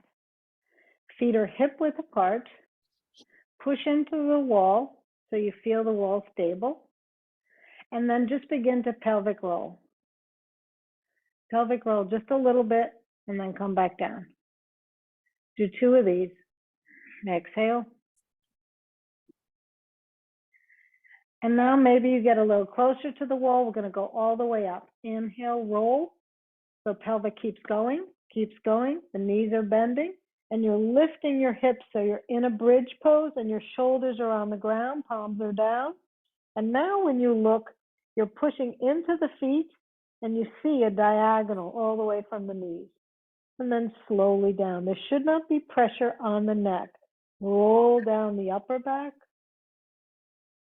Feet are hip width apart. Push into the wall so you feel the wall stable. And then just begin to pelvic roll. Pelvic roll just a little bit and then come back down. Do 2 of these. Exhale. And now maybe you get a little closer to the wall. We're going to go all the way up. Inhale, roll. So pelvic keeps going. The knees are bending. And you're lifting your hips so you're in a bridge pose and your shoulders are on the ground, palms are down. And now when you look, you're pushing into the feet and you see a diagonal all the way from the knees. And then slowly down. There should not be pressure on the neck. Roll down the upper back,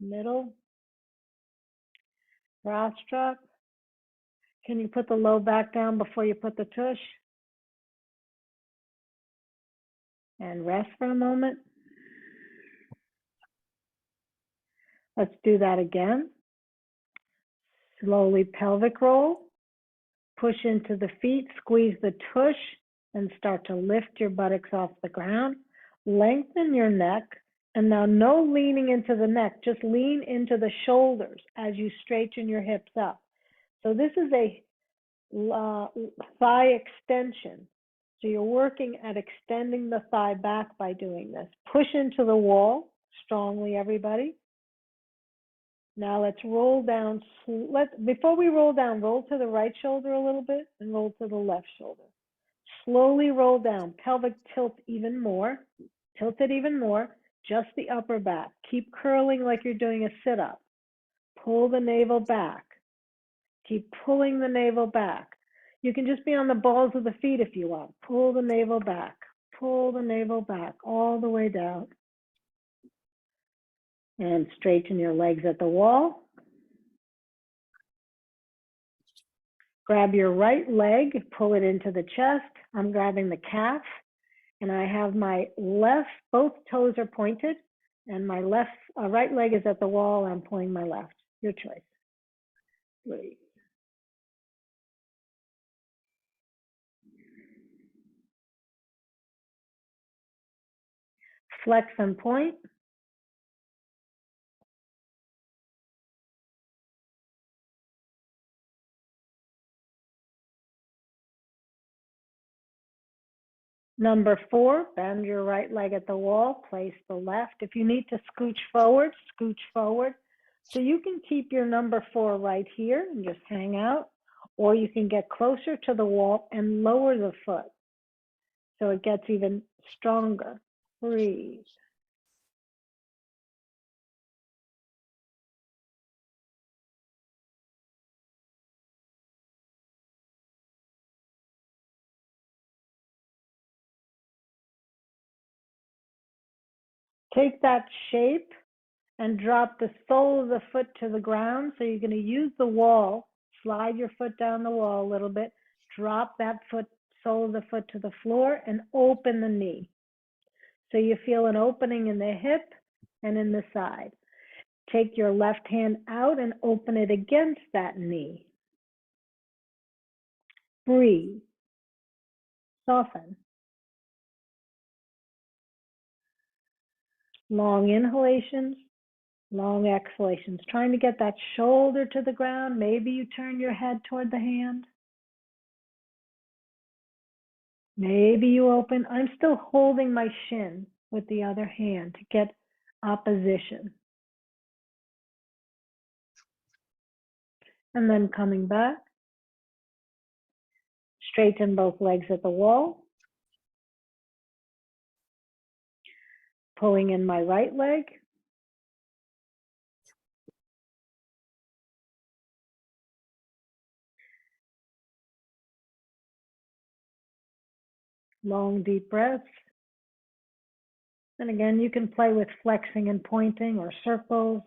middle, rostrum. Can you put the low back down before you put the tush? And rest for a moment. Let's do that again. Slowly pelvic roll. Push into the feet, squeeze the tush, and start to lift your buttocks off the ground. Lengthen your neck. And now no leaning into the neck, just lean into the shoulders as you straighten your hips up. So this is a thigh extension. So you're working at extending the thigh back by doing this. Push into the wall strongly, everybody. Now let's roll down. Before we roll down, roll to the right shoulder a little bit and roll to the left shoulder. Slowly roll down. Pelvic tilt even more. Tilt it even more. Just the upper back. Keep curling like you're doing a sit-up. Pull the navel back. Keep pulling the navel back. You can just be on the balls of the feet if you want. Pull the navel back. Pull the navel back all the way down. And straighten your legs at the wall. Grab your right leg, pull it into the chest. I'm grabbing the calf. And I have my left, both toes are pointed. And my right leg is at the wall. I'm pulling my left. Your choice. Breathe. Flex and point. Number 4, bend your right leg at the wall, place the left. If you need to scooch forward, scooch forward. So you can keep your number 4 right here and just hang out, or you can get closer to the wall and lower the foot so it gets even stronger. Breathe. Take that shape and drop the sole of the foot to the ground. So you're going to use the wall, slide your foot down the wall a little bit, drop that sole of the foot to the floor, and open the knee. So you feel an opening in the hip and in the side. Take your left hand out and open it against that knee. Breathe. Soften. Long inhalations, long exhalations. Trying to get that shoulder to the ground. Maybe you turn your head toward the hand. Maybe you open. I'm still holding my shin with the other hand to get opposition. And then coming back. Straighten both legs at the wall. Pulling in my right leg. Long, deep breaths. And again, you can play with flexing and pointing or circles.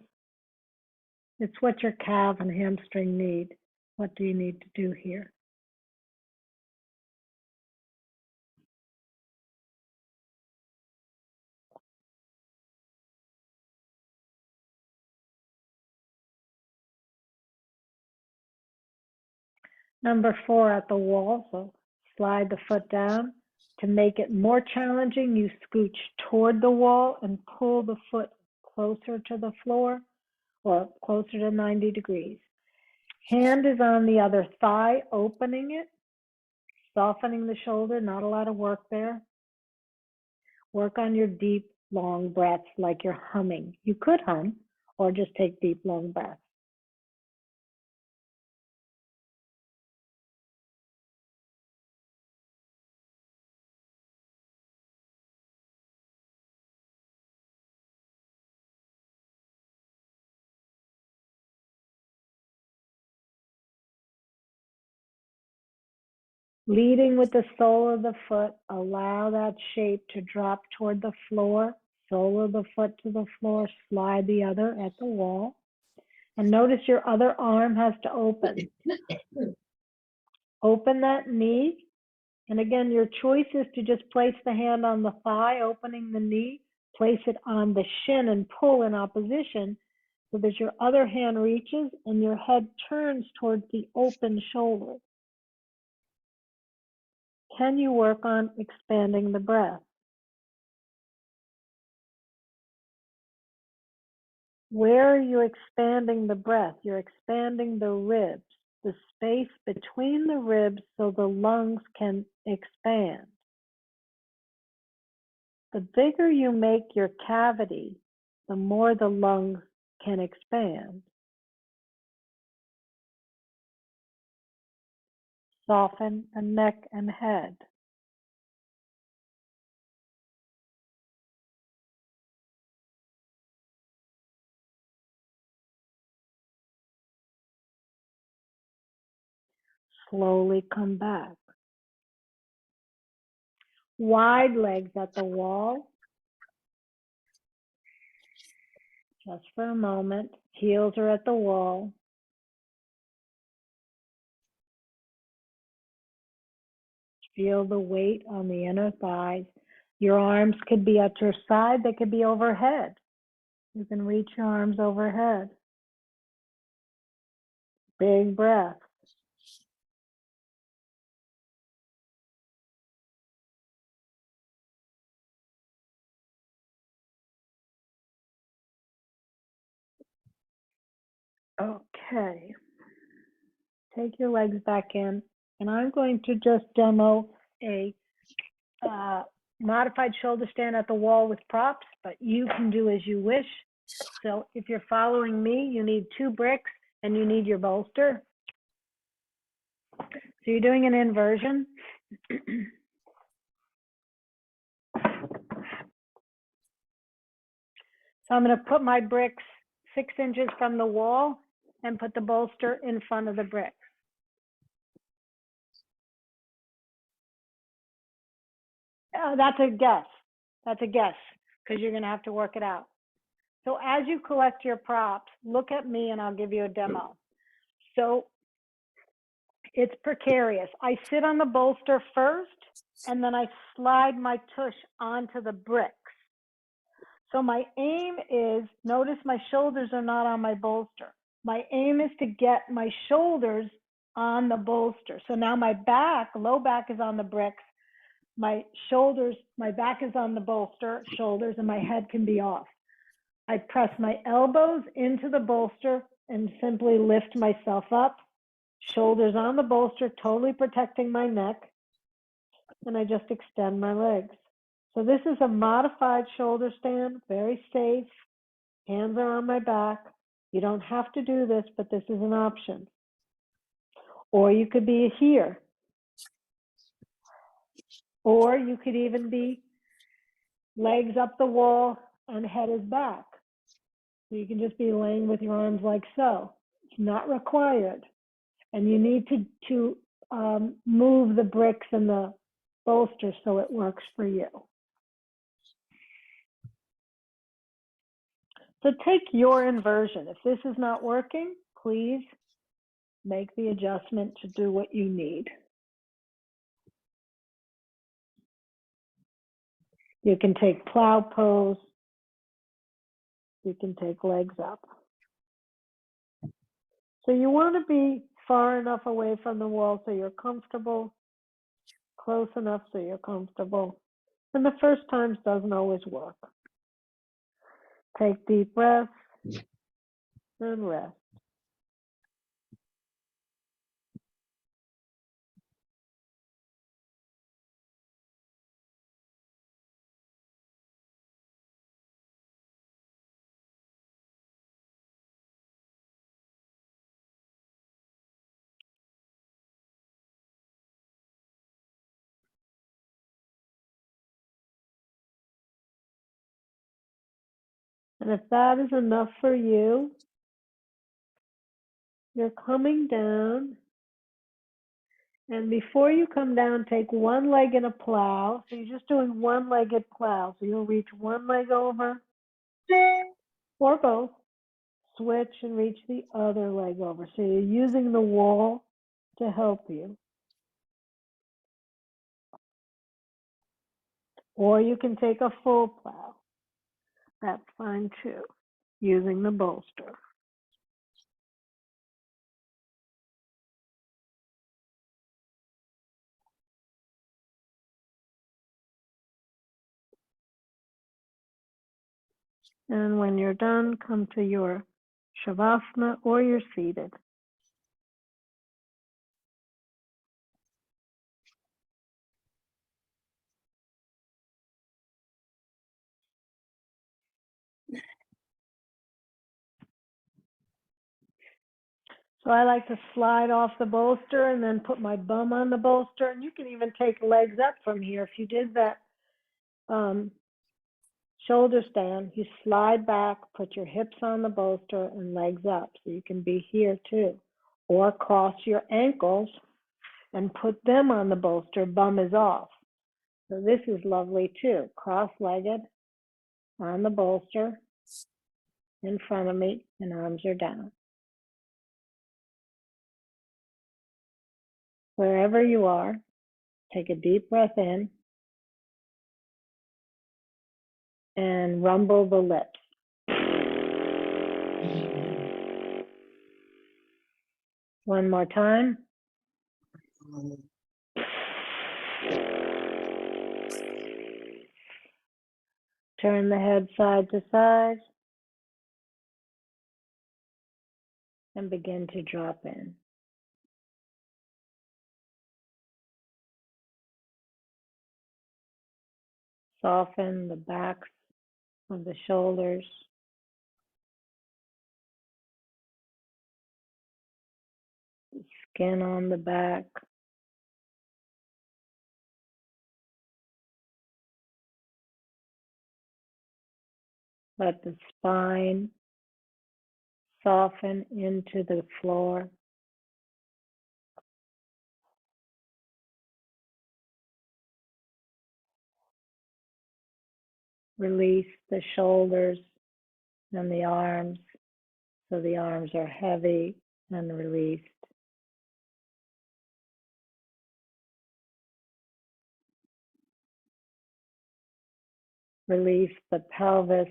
It's what your calf and hamstring need. What do you need to do here? Number 4 at the wall, so slide the foot down. To make it more challenging, you scooch toward the wall and pull the foot closer to the floor or closer to 90 degrees. Hand is on the other thigh, opening it, softening the shoulder, not a lot of work there. Work on your deep, long breaths like you're humming. You could hum or just take deep, long breaths. Leading with the sole of the foot, allow that shape to drop toward the floor. Sole of the foot to the floor, slide the other at the wall. And notice your other arm has to open. Open that knee. And again, your choice is to just place the hand on the thigh, opening the knee, place it on the shin and pull in opposition so that your other hand reaches and your head turns towards the open shoulder. Can you work on expanding the breath? Where are you expanding the breath? You're expanding the ribs, the space between the ribs so the lungs can expand. The bigger you make your cavity, the more the lungs can expand. Soften the neck and head. Slowly come back. Wide legs at the wall. Just for a moment. Heels are at the wall. Feel the weight on the inner thighs. Your arms could be at your side. They could be overhead. You can reach your arms overhead. Big breath. Okay. Take your legs back in, and I'm going to just demo a modified shoulder stand at the wall with props, but you can do as you wish. So if you're following me, you need 2 bricks and you need your bolster. So you're doing an inversion. So I'm going to put my bricks 6 inches from the wall and put the bolster in front of the brick. That's a guess. That's a guess. because you're going to have to work it out. So as you collect your props, look at me and I'll give you a demo. So it's precarious. I sit on the bolster first, and then I slide my tush onto the bricks. So my aim is, notice my shoulders are not on my bolster. My aim is to get my shoulders on the bolster. So now my back, low back is on the bricks. My shoulders, my back is on the bolster, shoulders, and my head can be off. I press my elbows into the bolster and simply lift myself up. Shoulders on the bolster, totally protecting my neck. And I just extend my legs. So this is a modified shoulder stand, very safe. Hands are on my back. You don't have to do this, but this is an option. Or you could be here. Or you could even be legs up the wall and head is back. So you can just be laying with your arms like so. It's not required. And you need to move the bricks and the bolster so it works for you. So take your inversion. If this is not working, please make the adjustment to do what you need. You can take plow pose. You can take legs up. So you want to be far enough away from the wall so you're comfortable, close enough so you're comfortable. And the first times doesn't always work. Take deep breaths and rest. And if that is enough for you, you're coming down. And before you come down, take one leg in a plow. So you're just doing one-legged plow. So you'll reach one leg over, or both. Switch and reach the other leg over. So you're using the wall to help you. Or you can take a full plow. That's fine too, using the bolster. And when you're done, come to your Shavasana or you're seated. So I like to slide off the bolster and then put my bum on the bolster. And you can even take legs up from here. If you did that shoulder stand, you slide back, put your hips on the bolster and legs up. So you can be here too. Or cross your ankles and put them on the bolster, bum is off. So this is lovely too. Cross-legged on the bolster in front of me and arms are down. Wherever you are, take a deep breath in and rumble the lips. One more time. Turn the head side to side and begin to drop in. Soften the backs of the shoulders. Skin on the back. Let the spine soften into the floor. Release the shoulders and the arms, so the arms are heavy and released. Release the pelvis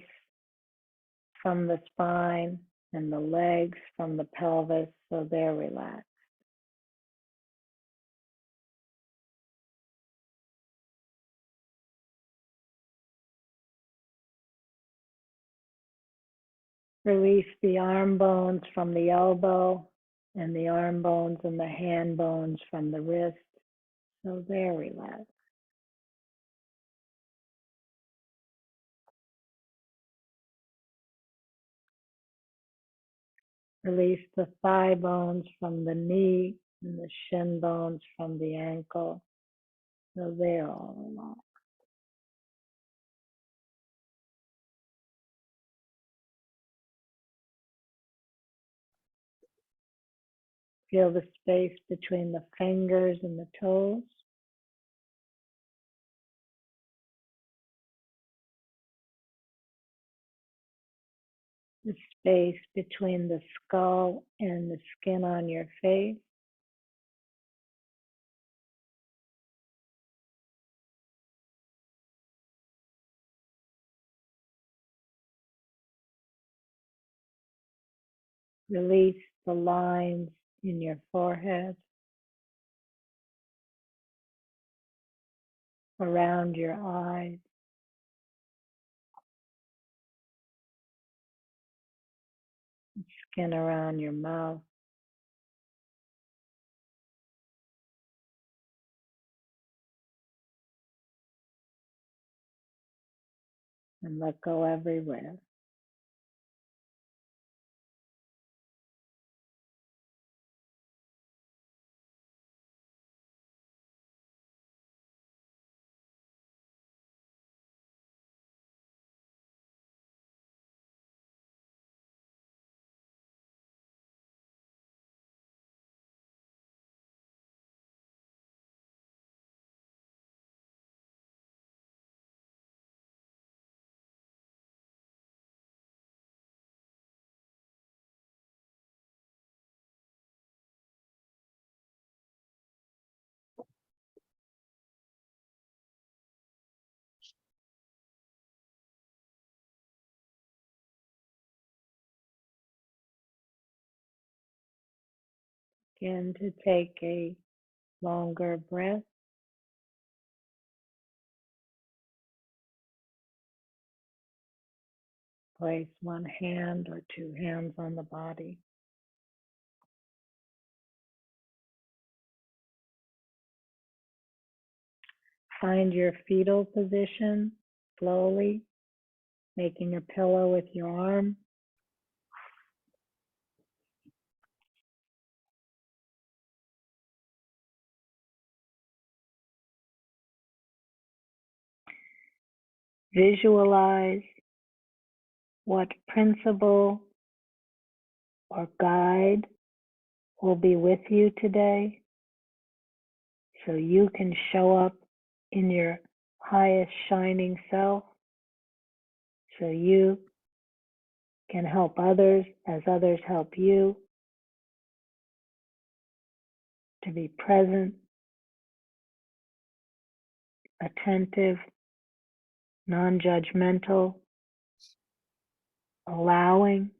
from the spine and the legs from the pelvis, so they're relaxed. Release the arm bones from the elbow and the arm bones and the hand bones from the wrist, so they're relaxed. Release the thigh bones from the knee and the shin bones from the ankle, so they're all relaxed. Feel the space between the fingers and the toes. The space between the skull and the skin on your face. Release the lines in your forehead, around your eyes, skin around your mouth. And let go everywhere. Begin to take a longer breath. Place one hand or two hands on the body. Find your fetal position slowly, making a pillow with your arm. Visualize what principle or guide will be with you today so you can show up in your highest shining self, so you can help others as others help you, to be present, attentive, non-judgmental, allowing.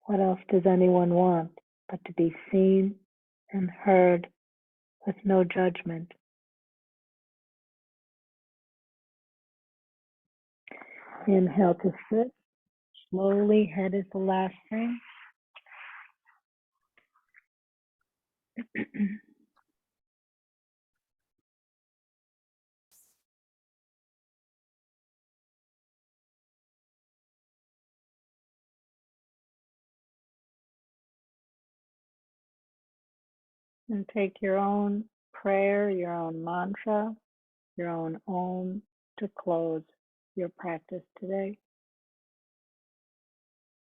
What else does anyone want but to be seen and heard with no judgment? Inhale to sit. Slowly, head is the last thing. And take your own prayer, your own mantra, your own Om to close your practice today.